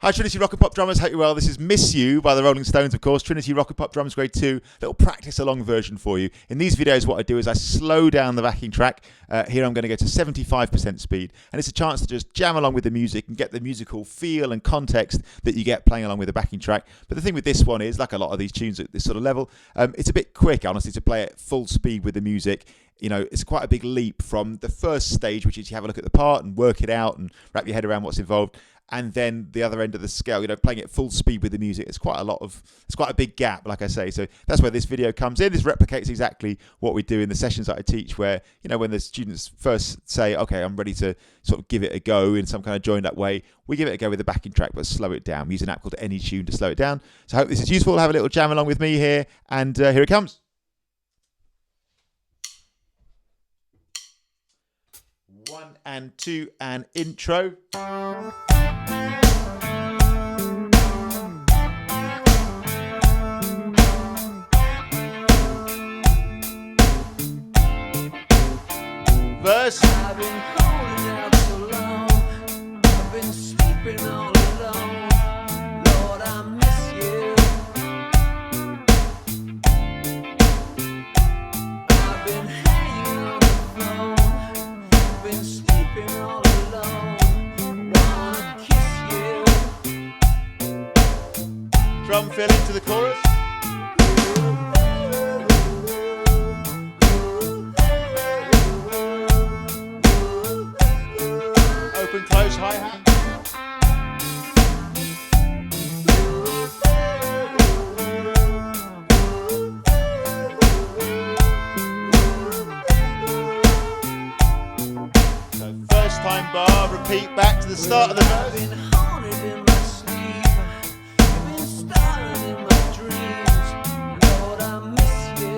Hi Trinity Rock and Pop Drummers, hope you're well. This is Miss You by the Rolling Stones, of course. Trinity Rock and Pop Drummers Grade 2, little practice along version for you. In these videos what I do is I slow down the backing track. Here I'm going to go to 75% speed, and it's a chance to just jam along with the music and get the musical feel and context that you get playing along with the backing track. But the thing with this one is, like a lot of these tunes at this sort of level, it's a bit quick, honestly, to play at full speed with the music. You know, it's quite a big leap from the first stage, which is you have a look at the part and work it out and wrap your head around what's involved. And then the other end of the scale, you know, playing it full speed with the music, it's quite a big gap, like I say. So that's where this video comes in. This replicates exactly what we do in the sessions that I teach, where, you know, when the students first say, okay, I'm ready to sort of give it a go in some kind of joined up way, we give it a go with the backing track, but slow it down. We use an app called Any Tune to slow it down. So I hope this is useful. Have a little jam along with me here, and here it comes. 1 and 2 and intro. Verse. I've been holding out so long, I've been sleeping all alone. Lord, I miss you. I've been hanging on the phone, been sleeping all alone. Wanna kiss you. Drum fill into the chorus. Open, close, hi-hat. So first time bar, repeat back to the start of the I've verse. been haunted in my sleep, been starring in my dreams. Lord, I miss you.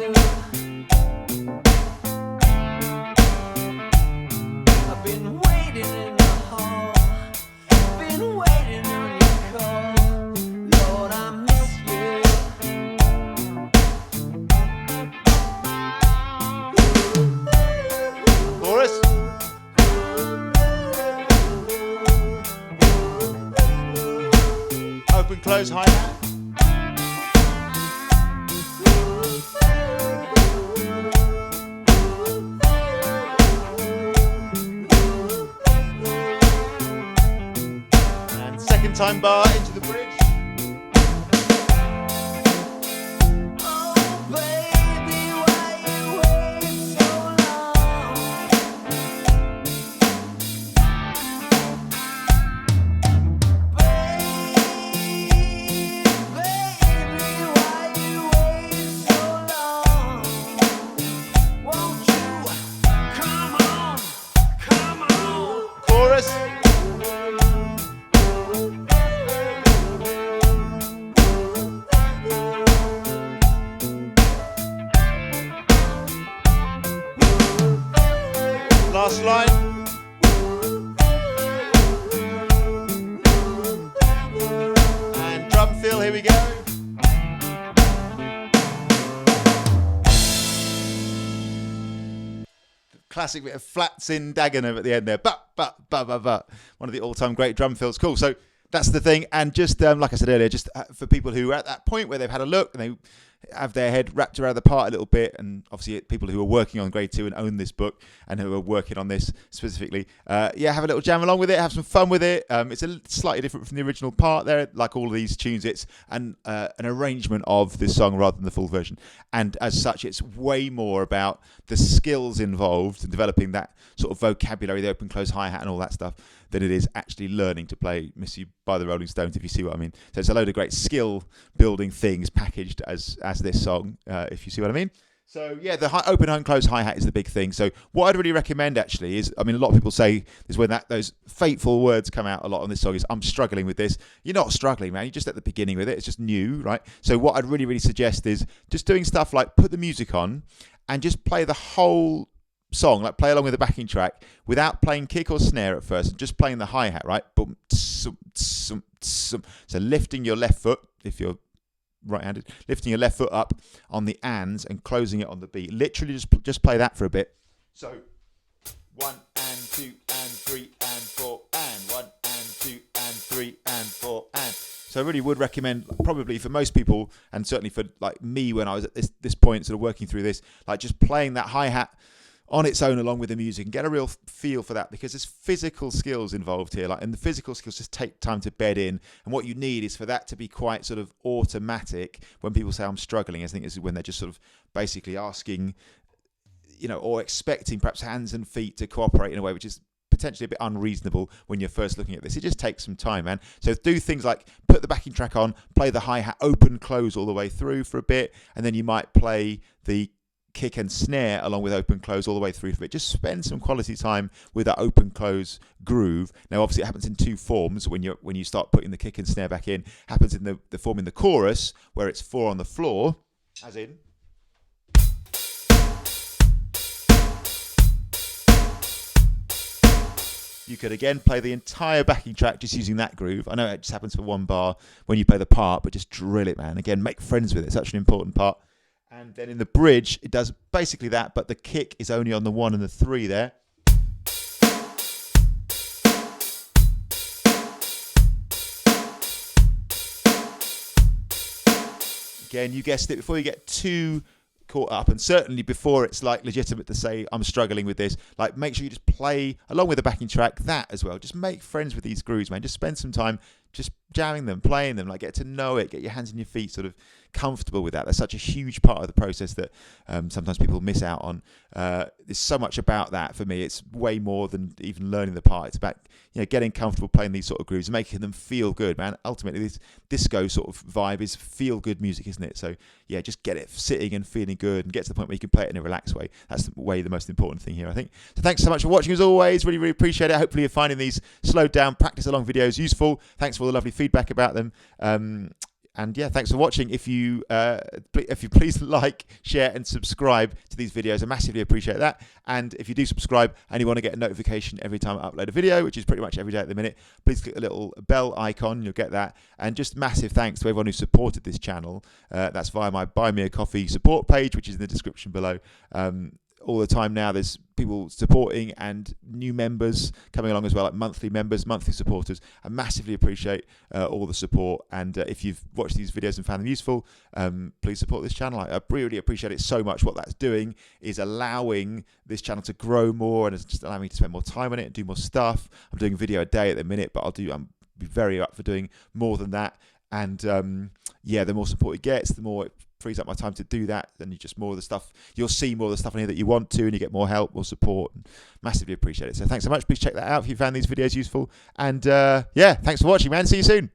I've been waiting in the hall, been waiting on your call. Lord, I miss you. Chorus. Open, close, hi-hat. And second time bar into the bridge. Oh, baby, why you wait so long? Baby, why you wait so long? Won't you come on? Chorus. Last line. And drum fill, here we go. Classic bit of flats in Dagenham at the end there. But. One of the all-time great drum fills. Cool. So that's the thing. And just like I said earlier, just for people who are at that point where they've had a look and they have their head wrapped around the part a little bit, and obviously people who are working on Grade 2 and own this book and who are working on this specifically, have a little jam along with it, have some fun with it. It's a slightly different from the original part there. Like all of these tunes, it's an arrangement of this song rather than the full version. And as such, it's way more about the skills involved in developing that sort of vocabulary, the open, close, hi-hat and all that stuff, than it is actually learning to play Miss You by the Rolling Stones, if you see what I mean. So it's a load of great skill building things packaged as this song, if you see what I mean. So yeah, the open and close hi-hat is the big thing. So what I'd really recommend actually is, I mean, a lot of people say is when those fateful words come out a lot on this song is, I'm struggling with this. You're not struggling, man. You're just at the beginning with it. It's just new, right? So what I'd really, really suggest is just doing stuff like put the music on and just play the whole song, like play along with the backing track without playing kick or snare at first, and just playing the hi-hat, right? Boom, tsum, tsum, tsum. So lifting your left foot, if you're right-handed, lifting your left foot up on the ands and closing it on the beat. Literally just play that for a bit. So 1 and 2 and 3 and 4 and 1 and 2 and 3 and 4 and So I really would recommend, probably for most people, and certainly for like me when I was at this point, sort of working through this, like just playing that hi-hat on its own along with the music and get a real feel for that, because there's physical skills involved here, like, and the physical skills just take time to bed in, and what you need is for that to be quite sort of automatic. When people say I'm struggling, I think this is when they're just sort of basically asking, or expecting perhaps hands and feet to cooperate in a way which is potentially a bit unreasonable when you're first looking at this. It just takes some time, man. So do things like put the backing track on, play the hi-hat open close all the way through for a bit, and then you might play the kick and snare along with open close all the way through for it. Just spend some quality time with that open close groove. Now obviously it happens in two forms when you start putting the kick and snare back in. It happens in the form in the chorus where it's 4 on the floor, as in. You could again play the entire backing track just using that groove. I know it just happens for one bar when you play the part, but just drill it, man. Again, make friends with it. It's such an important part. And then in the bridge, it does basically that, but the kick is only on the 1 and the 3 there. Again, you guessed it, before you get too caught up, and certainly before it's like legitimate to say I'm struggling with this, like make sure you just play along with the backing track that as well. Just make friends with these grooves, man. Just spend some time just jamming them, playing them, like get to know it, get your hands and your feet sort of comfortable with that. That's such a huge part of the process that sometimes people miss out on. There's so much about that for me. It's way more than even learning the part. It's about getting comfortable playing these sort of grooves, making them feel good, man. Ultimately, this disco sort of vibe is feel good music, isn't it? So yeah, just get it sitting and feeling good, and get to the point where you can play it in a relaxed way. That's the most important thing here, I think. So thanks so much for watching as always. Really, really appreciate it. Hopefully you're finding these slowed down, practice along videos useful. Thanks for all the lovely feedback about them. And yeah, thanks for watching. If you please like, share, and subscribe to these videos, I massively appreciate that. And if you do subscribe and you want to get a notification every time I upload a video, which is pretty much every day at the minute, please click the little bell icon. You'll get that. And just massive thanks to everyone who supported this channel. That's via my Buy Me a Coffee support page, which is in the description below. All the time now, there's people supporting and new members coming along as well, like monthly members, monthly supporters. I massively appreciate all the support, and if you've watched these videos and found them useful, please support this channel. I really appreciate it so much. What that's doing is allowing this channel to grow more, and it's just allowing me to spend more time on it and do more stuff. I'm doing a video a day at the minute, but I'm be very up for doing more than that. And yeah, the more support it gets, the more it frees up my time to do that. Then you'll see more of the stuff on here that you want to, and you get more help, more support, and massively appreciate it. So thanks so much. Please check that out if you found these videos useful. And yeah, thanks for watching, man. See you soon.